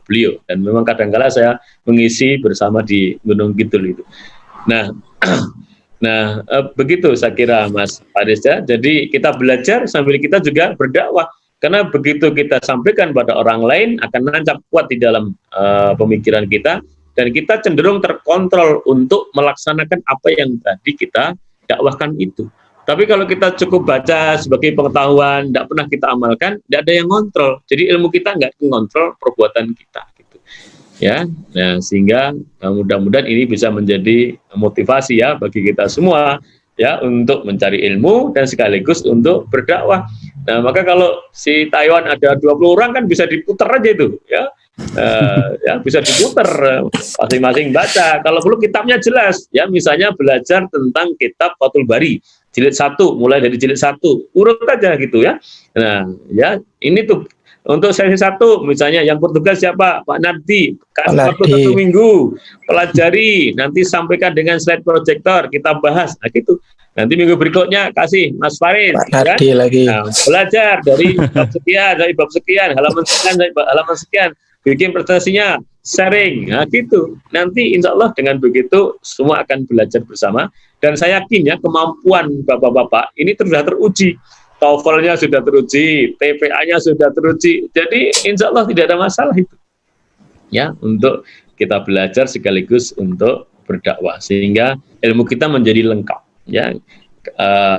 C: beliau, dan memang kadang-kala saya mengisi bersama di Gunung Kidul itu. Nah, begitu saya kira Mas Faris, ya. Jadi kita belajar sambil kita juga berdakwah, karena begitu kita sampaikan pada orang lain akan menancap kuat di dalam pemikiran kita, dan kita cenderung terkontrol untuk melaksanakan apa yang tadi kita dakwahkan itu. Tapi kalau kita cukup baca sebagai pengetahuan, tidak pernah kita amalkan, tidak ada yang ngontrol. Jadi ilmu kita nggak mengontrol perbuatan kita, gitu. Ya, nah, sehingga mudah-mudahan ini bisa menjadi motivasi, ya, bagi kita semua, ya, untuk mencari ilmu dan sekaligus untuk berdakwah. Nah, maka kalau si Taiwan ada 20 orang kan bisa diputar aja itu, ya. Ya, bisa diputar masing-masing baca. Kalau perlu kitabnya jelas, ya, misalnya belajar tentang kitab Fathul Bari jilid 1, mulai dari jilid 1, urut aja gitu, ya. Nah, ya, ini tuh untuk sesi 1 misalnya yang bertugas siapa? Pak Nardi. Waktu 1 minggu pelajari, nanti sampaikan dengan slide proyektor, kita bahas. Nah, gitu. Nanti minggu berikutnya kasih Mas Faris, kan? Lagi. Nah, belajar dari bab sekian, halaman sekian, halaman sekian, bikin presentasinya, sharing, nah, gitu. Nanti insya Allah dengan begitu semua akan belajar bersama, dan saya yakin, ya, kemampuan bapak-bapak ini sudah teruji, TOEFL-nya sudah teruji, TPA-nya sudah teruji, jadi insya Allah tidak ada masalah itu, ya, untuk kita belajar sekaligus untuk berdakwah, sehingga ilmu kita menjadi lengkap, ya.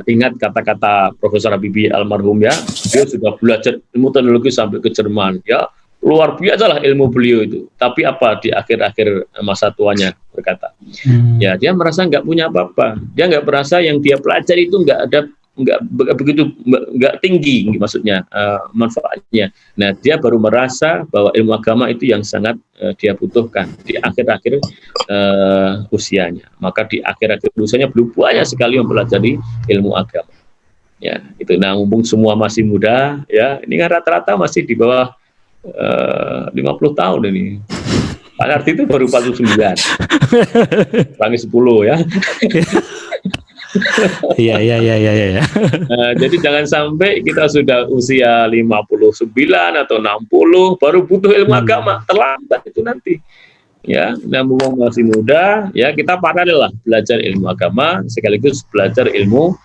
C: Ingat kata-kata Profesor Habibie almarhum, ya, dia sudah belajar ilmu teknologi sampai ke Jerman, ya, luar biasa lah ilmu beliau itu. Tapi apa di akhir-akhir masa tuanya berkata, ya, dia merasa nggak punya apa-apa. Dia nggak merasa yang dia pelajari itu nggak begitu, nggak tinggi, maksudnya manfaatnya. Nah, dia baru merasa bahwa ilmu agama itu yang sangat dia butuhkan di akhir-akhir usianya. Maka di akhir-akhir usianya belum banyak sekali mempelajari ilmu agama. Ya, itu. Nah, mumpung semua masih muda, ya, ini kan rata-rata masih di bawah 50 tahun ini. Pak Nardi itu baru 49. Kurangi 10, ya.
B: Iya.
C: Jadi jangan sampai kita sudah usia 59 atau 60 baru butuh ilmu agama, terlambat itu nanti. Ya, dan mumpung masih muda, ya, kita paralel lah belajar ilmu agama sekaligus belajar ilmu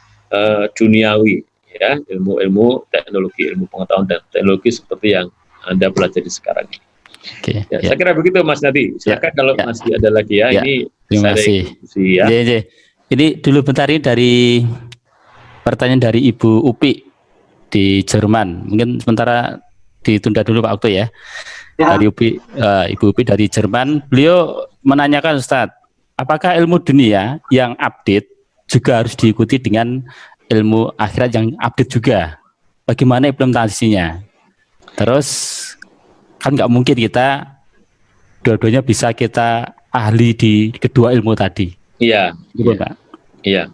C: duniawi. ya, ilmu teknologi, ilmu pengetahuan dan teknologi seperti yang Anda pelajari sekarang ini.
B: Oke.
C: Ya, saya kira begitu Mas Nadi. Silakan kalau masih ada lagi ya.
B: Ya.
C: Ini
B: Terima
C: saya
B: kasih.
C: diskusi ya.
B: Ini dulu bentar ini dari pertanyaan dari Ibu Upi di Jerman. Mungkin sementara ditunda dulu Pak Okto ya. Dari Ibu Upi dari Jerman, beliau menanyakan Ustadz, apakah ilmu dunia yang update juga harus diikuti dengan ilmu akhirat yang update juga? Bagaimana implementasinya? Terus kan nggak mungkin kita dua-duanya bisa kita ahli di kedua ilmu tadi.
C: Iya.
B: Gitu, Pak.
C: Iya.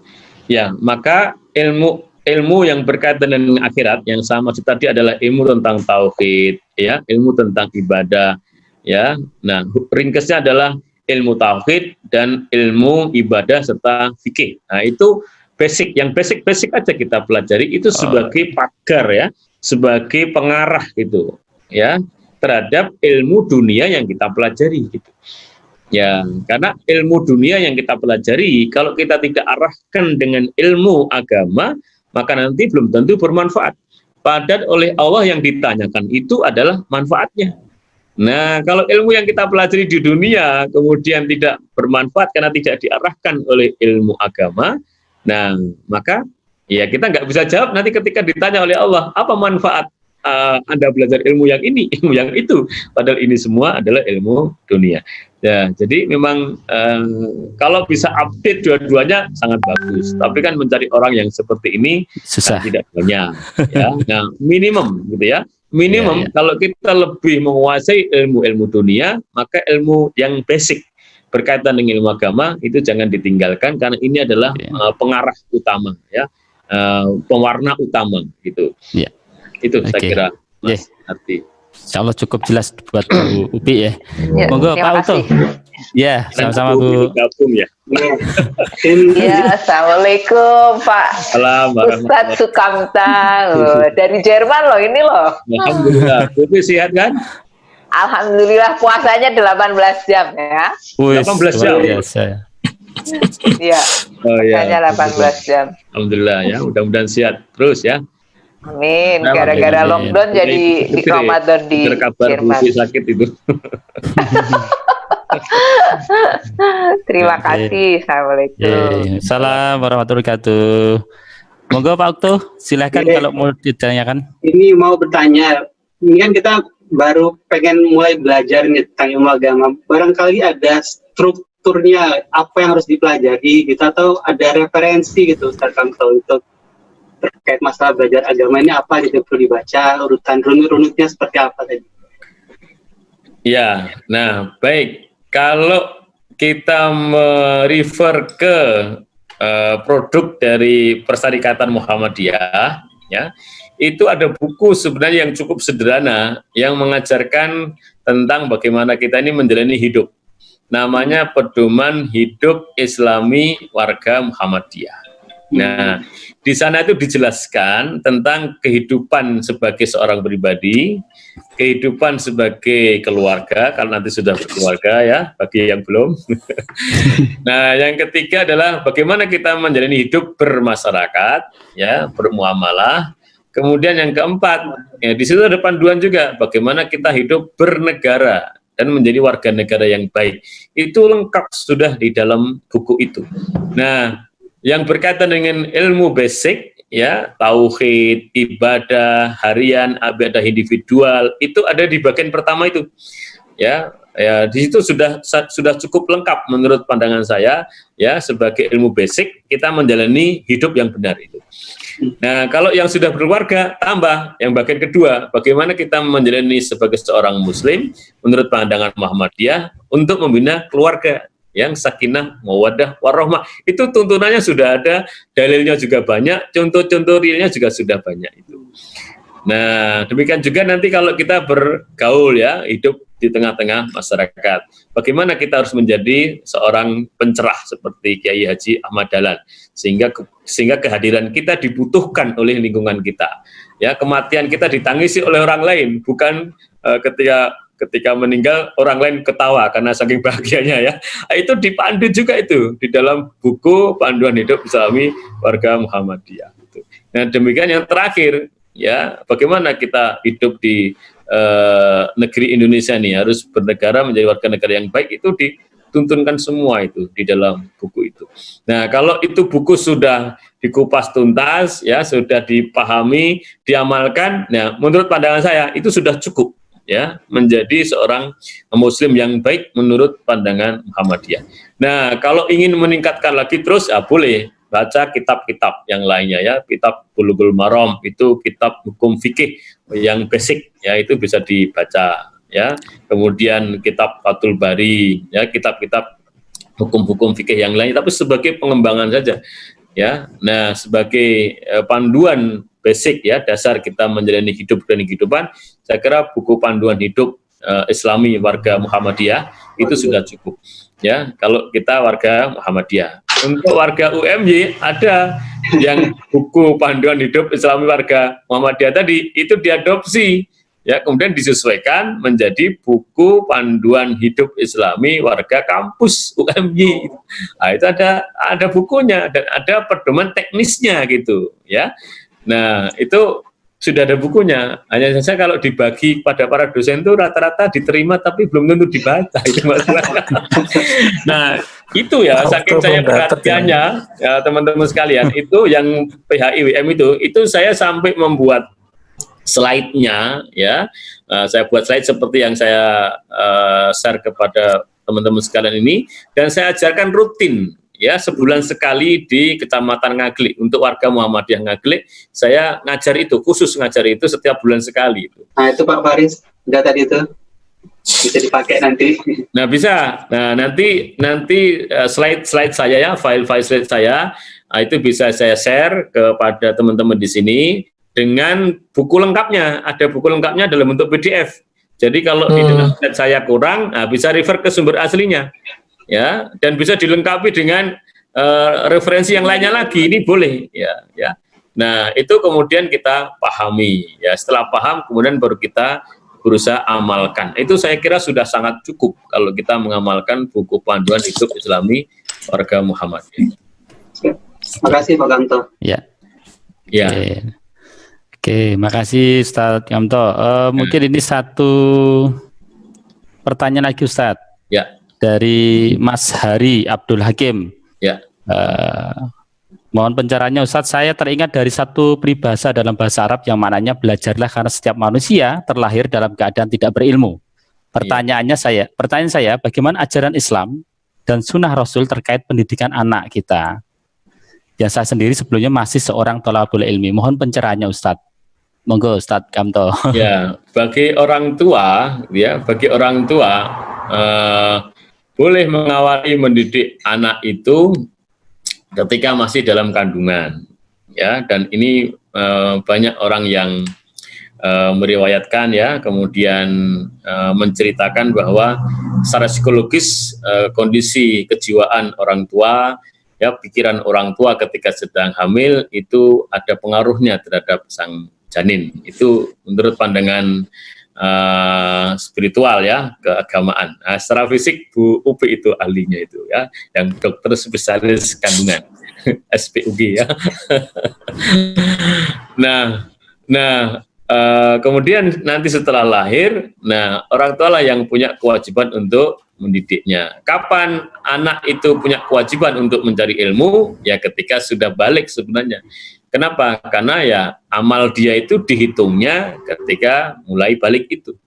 C: Ya, maka ilmu yang berkaitan dengan akhirat yang sama tadi adalah ilmu tentang tauhid, ya, ilmu tentang ibadah, ya. Nah, ringkasnya adalah ilmu tauhid dan ilmu ibadah serta fikih. Nah, itu basic, yang basic aja kita pelajari itu sebagai pagar ya, sebagai pengarah gitu, ya, terhadap ilmu dunia yang kita pelajari gitu. Ya, karena ilmu dunia yang kita pelajari kalau kita tidak arahkan dengan ilmu agama, maka nanti belum tentu bermanfaat. Padahal oleh Allah yang ditanyakan itu adalah manfaatnya. Nah, kalau ilmu yang kita pelajari di dunia kemudian tidak bermanfaat karena tidak diarahkan oleh ilmu agama, nah, maka ya kita nggak bisa jawab nanti ketika ditanya oleh Allah, apa manfaat Anda belajar ilmu yang ini, ilmu yang itu, padahal ini semua adalah ilmu dunia. Ya, jadi memang kalau bisa update dua-duanya sangat bagus. Tapi kan mencari orang yang seperti ini
B: susah,
C: tidak banyak. Ya, nah minimum gitu ya. Minimum kalau kita lebih menguasai ilmu-ilmu dunia, maka ilmu yang basic berkaitan dengan ilmu agama itu jangan ditinggalkan karena ini adalah pengarah utama, ya, pewarna utama gitu. Yeah. Itu saya kira Mas Arti.
B: Insya Allah cukup jelas buat Bu Upi ya. Monggo Pak Uto. Ya, sama-sama Bu.
C: Gabung ya.
F: Ya, assalamualaikum Pak. Ustadz Sukamta dari Jerman loh ini loh.
C: Alhamdulillah. Bu Upi sehat kan?
F: Alhamdulillah puasanya 18 jam ya.
C: 18 jam.
F: Iya.
C: Oh ya.
F: Puasanya 18 jam.
C: Alhamdulillah ya. Mudah-mudahan sehat terus ya.
F: Amin. Gara-gara lockdown jadi di Ramadan di Jerman.
C: Sakit itu.
F: Terima kasih. Assalamualaikum.
B: Salam warahmatullahi wabarakatuh. Monggo Pak Okto, silakan kalau mau ditanyakan.
G: Ini mau bertanya. Ini kan kita baru pengen mulai belajar nih tentang ilmu agama. Barangkali ada strukturnya apa yang harus dipelajari gitu atau ada referensi gitu Ustaz kalau untuk terkait masalah belajar agama ini apa gitu perlu dibaca, urutan runut-runutnya seperti apa tadi?
C: Ya, nah baik. Kalau kita merefer ke produk dari Persyarikatan Muhammadiyah, ya, itu ada buku sebenarnya yang cukup sederhana yang mengajarkan tentang bagaimana kita ini menjalani hidup. Namanya Pedoman Hidup Islami Warga Muhammadiyah. Nah, di sana itu dijelaskan tentang kehidupan sebagai seorang pribadi, kehidupan sebagai keluarga, kalau nanti sudah berkeluarga ya, bagi yang belum. Nah, yang ketiga adalah bagaimana kita menjalani hidup bermasyarakat, ya, bermuamalah. Kemudian yang keempat, ya, di situ ada panduan juga, bagaimana kita hidup bernegara dan menjadi warga negara yang baik. Itu lengkap sudah di dalam buku itu. Nah, yang berkaitan dengan ilmu basic, ya, tauhid, ibadah harian, ibadah individual, itu ada di bagian pertama itu, ya, di situ sudah cukup lengkap menurut pandangan saya, ya, sebagai ilmu basic kita menjalani hidup yang benar itu. Nah, kalau yang sudah berkeluarga tambah yang bagian kedua, bagaimana kita menjalani sebagai seorang muslim menurut pandangan Muhammadiyah untuk membina keluarga yang sakinah, mawaddah, warahmah. Itu tuntunannya sudah ada, dalilnya juga banyak, contoh-contoh realnya juga sudah banyak itu. Nah, demikian juga nanti kalau kita bergaul ya, hidup di tengah-tengah masyarakat. Bagaimana kita harus menjadi seorang pencerah seperti Kiai Haji Ahmad Dahlan sehingga kehadiran kita dibutuhkan oleh lingkungan kita. Ya, kematian kita ditangisi oleh orang lain, bukan ketika meninggal orang lain ketawa karena saking bahagianya ya. Itu dipandu juga itu di dalam buku Panduan Hidup Islami Warga Muhammadiyah. Nah, demikian yang terakhir, ya, bagaimana kita hidup di negeri Indonesia nih, harus bernegara menjadi warga negara yang baik, itu dituntunkan semua itu di dalam buku itu. Nah, kalau itu buku sudah dikupas tuntas, ya, sudah dipahami, diamalkan, nah, menurut pandangan saya itu sudah cukup, ya, menjadi seorang Muslim yang baik menurut pandangan Muhammadiyah. Nah, kalau ingin meningkatkan lagi terus, ya boleh baca kitab-kitab yang lainnya, ya, kitab Bulughul Maram, itu kitab hukum fikih yang basic, ya, itu bisa dibaca, ya. Kemudian kitab Fathul Bari, ya, kitab-kitab hukum-hukum fikih yang lain, tapi sebagai pengembangan saja, ya. Nah, sebagai panduan basic, ya, dasar kita menjalani hidup dan kehidupan, saya kira buku panduan hidup Islami warga Muhammadiyah itu sudah cukup, ya, kalau kita warga Muhammadiyah. Untuk warga UMY ada yang buku panduan hidup Islami warga Muhammadiyah tadi itu diadopsi, ya, kemudian disesuaikan menjadi buku panduan hidup Islami warga kampus UMY. Nah, itu ada bukunya dan ada pedoman teknisnya gitu, ya. Nah, itu sudah ada bukunya. Hanya saja kalau dibagi pada para dosen itu rata-rata diterima tapi belum tentu dibaca, itu masalahnya. Nah, itu ya, saking saya perhatiannya, ya, teman-teman sekalian, itu yang PHIWM itu saya sampai membuat slide-nya, ya. Saya buat slide seperti yang saya share kepada teman-teman sekalian ini, dan saya ajarkan rutin, ya, sebulan sekali di Kecamatan Ngaglik. Untuk warga Muhammadiyah Ngaglik, saya ngajar itu, khusus ngajar itu setiap bulan sekali.
G: Nah, itu Pak Faris, udah tadi itu bisa dipakai nanti.
C: Nah, bisa. Nah, nanti slide saya, ya, file slide saya, itu bisa saya share kepada teman-teman di sini dengan buku lengkapnya. Ada buku lengkapnya dalam bentuk PDF. Jadi kalau di dalam slide saya kurang, bisa refer ke sumber aslinya, ya, dan bisa dilengkapi dengan referensi yang lainnya lagi. Ini boleh, ya. Nah, itu kemudian kita pahami, ya. Setelah paham, kemudian baru kita berusaha amalkan. Itu saya kira sudah sangat cukup kalau kita mengamalkan buku panduan hidup Islami warga Muhammadiyah.
G: Terima kasih Pak Kamto.
B: Ya.
C: Ya.
B: Oke, makasih Ustadz Kamto. Mungkin ini satu pertanyaan lagi Ustadz.
C: Ya.
B: Dari Mas Hari Abdul Hakim.
C: Ya.
B: Mohon pencerahannya Ustadz. Saya teringat dari satu peribahasa dalam bahasa Arab yang maknanya belajarlah karena setiap manusia terlahir dalam keadaan tidak berilmu. Pertanyaan saya, bagaimana ajaran Islam dan sunnah Rasul terkait pendidikan anak kita? Yang saya sendiri sebelumnya masih seorang thalabul ilmi. Mohon pencerahannya Ustadz. Monggo Ustadz Kamto.
C: Ya, bagi orang tua, boleh mengawali mendidik anak itu ketika masih dalam kandungan, ya, dan ini banyak orang yang meriwayatkan, ya, kemudian menceritakan bahwa secara psikologis kondisi kejiwaan orang tua, ya, pikiran orang tua ketika sedang hamil itu ada pengaruhnya terhadap sang janin. Itu menurut pandangan spiritual, ya, keagamaan. Nah, secara fisik Bu Upi itu ahlinya itu, ya, yang dokter spesialis kandungan SPUG, ya. Nah, kemudian nanti setelah lahir, nah, orang tua lah yang punya kewajiban untuk mendidiknya. Kapan anak itu punya kewajiban untuk mencari ilmu? Ya, ketika sudah balik sebenarnya. Kenapa? Karena ya amal dia itu dihitungnya ketika mulai balik itu,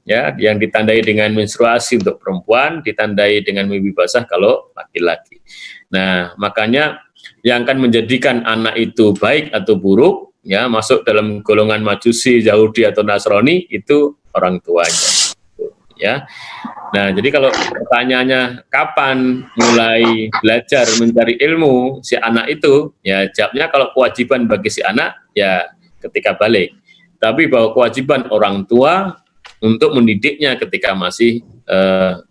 C: ya, yang ditandai dengan menstruasi untuk perempuan, ditandai dengan mimpi basah kalau laki-laki. Nah, makanya yang akan menjadikan anak itu baik atau buruk, ya, masuk dalam golongan Majusi, Yahudi atau Nasrani, itu orang tuanya, ya. Nah, jadi kalau pertanyaannya kapan mulai belajar mencari ilmu si anak itu, ya, jawabnya kalau kewajiban bagi si anak, ya, ketika balik. Tapi bahwa kewajiban orang tua untuk mendidiknya ketika masih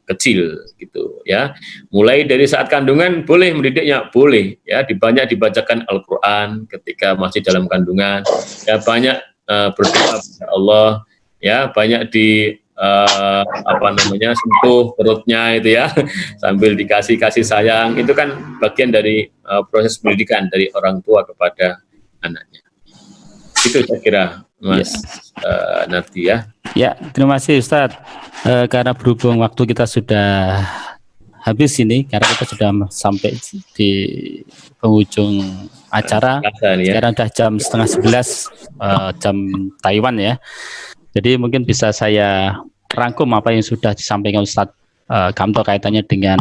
C: kecil, gitu, ya. Mulai dari saat kandungan boleh mendidiknya, boleh, ya, banyak dibacakan Al-Quran ketika masih dalam kandungan, ya, banyak berdoa kepada Allah, ya, banyak sentuh perutnya itu, ya, sambil dikasih kasih sayang. Itu kan bagian dari proses pendidikan dari orang tua kepada anaknya. Itu saya kira Mas Nardi ya.
B: Ya, terima kasih Ustadz. Karena berhubung waktu kita sudah habis ini, karena kita sudah sampai di penghujung acara. Sekarang sudah jam 10:30 jam Taiwan ya. Jadi mungkin bisa saya rangkum apa yang sudah disampaikan Ustadz Kamto kaitannya dengan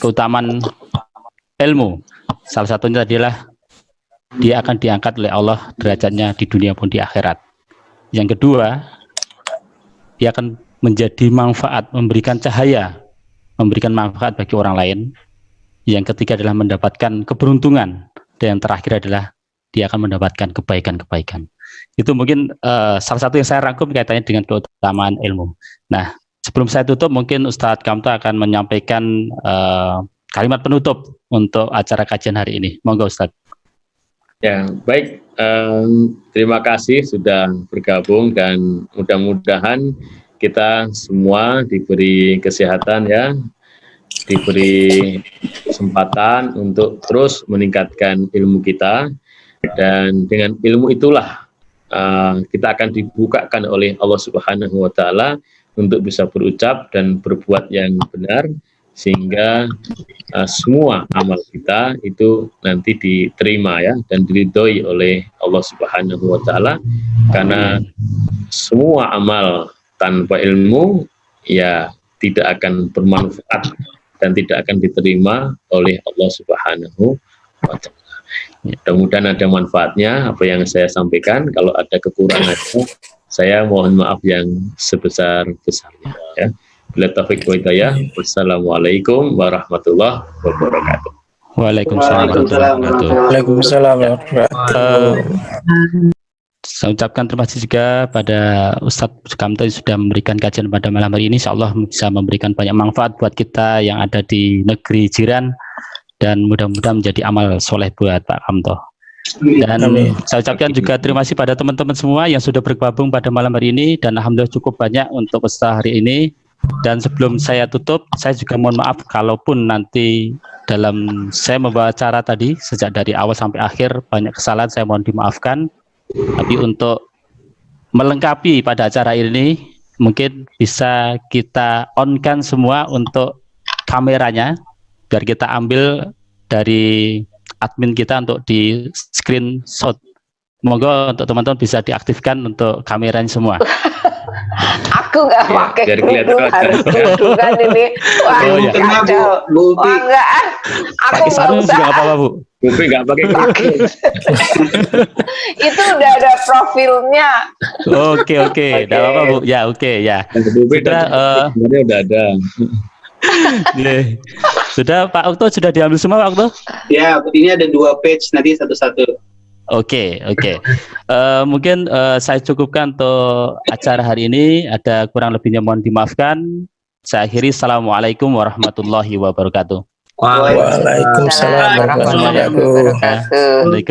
B: keutamaan ilmu. Salah satunya adalah dia akan diangkat oleh Allah derajatnya di dunia pun di akhirat. Yang kedua, dia akan menjadi manfaat, memberikan cahaya, memberikan manfaat bagi orang lain. Yang ketiga adalah mendapatkan keberuntungan. Dan yang terakhir adalah dia akan mendapatkan kebaikan-kebaikan. Itu mungkin salah satu yang saya rangkum kaitannya dengan keutamaan ilmu. Nah, sebelum saya tutup, mungkin Ustadz Kamto akan menyampaikan kalimat penutup untuk acara kajian hari ini. Monggo Ustadz.
C: Ya, baik. Terima kasih sudah bergabung dan mudah-mudahan kita semua diberi kesehatan ya, diberi kesempatan untuk terus meningkatkan ilmu kita, dan dengan ilmu itulah kita akan dibukakan oleh Allah Subhanahu wa Ta'ala untuk bisa berucap dan berbuat yang benar, sehingga semua amal kita itu nanti diterima ya dan diridhoi oleh Allah Subhanahu wa Ta'ala, karena semua amal tanpa ilmu ya tidak akan bermanfaat dan tidak akan diterima oleh Allah Subhanahu wa Ta'ala. Mudah-mudahan ada manfaatnya apa yang saya sampaikan. Kalau ada kekurangannya, saya mohon maaf yang sebesar-besarnya ya. Bila taufik wa hidayah. Wassalamualaikum warahmatullahi wabarakatuh.
B: Waalaikumsalam warahmatullahi wabarakatuh.
H: Waalaikumsalam warahmatullahi wabarakatuh.
B: Saya ucapkan terima kasih juga pada Ustadz Kamto yang sudah memberikan kajian pada malam hari ini. InsyaAllah bisa memberikan banyak manfaat buat kita yang ada di negeri jiran, dan mudah-mudahan menjadi amal soleh buat Pak Kamto. Dan saya ucapkan juga terima kasih pada teman-teman semua yang sudah bergabung pada malam hari ini, dan alhamdulillah cukup banyak untuk peserta hari ini. Dan sebelum saya tutup, saya juga mohon maaf kalaupun nanti dalam saya membawa acara tadi sejak dari awal sampai akhir banyak kesalahan, saya mohon dimaafkan. Tapi untuk melengkapi pada acara ini, mungkin bisa kita on-kan semua untuk kameranya, biar kita ambil dari admin kita untuk di screenshot. Monggo untuk teman-teman bisa diaktifkan untuk kameranya semua.
F: Aku nggak pakai kerudung, harus kerudungan ini. Wah, kacau. Wah, enggak. Aku
B: pakai sarung juga apa-apa, Bu?
C: Bupi nggak pakai kerudung.
F: Itu udah ada profilnya.
B: Oke, nggak apa-apa, Bu. Ya, oke, ya.
C: Bupi sebenarnya udah ada.
B: Sudah, Pak Okto sudah diambil semua, Pak Okto?
G: Ya, ini ada 2 page, nanti satu-satu.
B: Oke. Mungkin saya cukupkan untuk acara hari ini. Ada kurang lebihnya mohon dimaafkan. Saya akhiri. Assalamualaikum warahmatullahi wabarakatuh.
H: Waalaikumsalam warahmatullahi wabarakatuh.
B: Waalaikumsalam.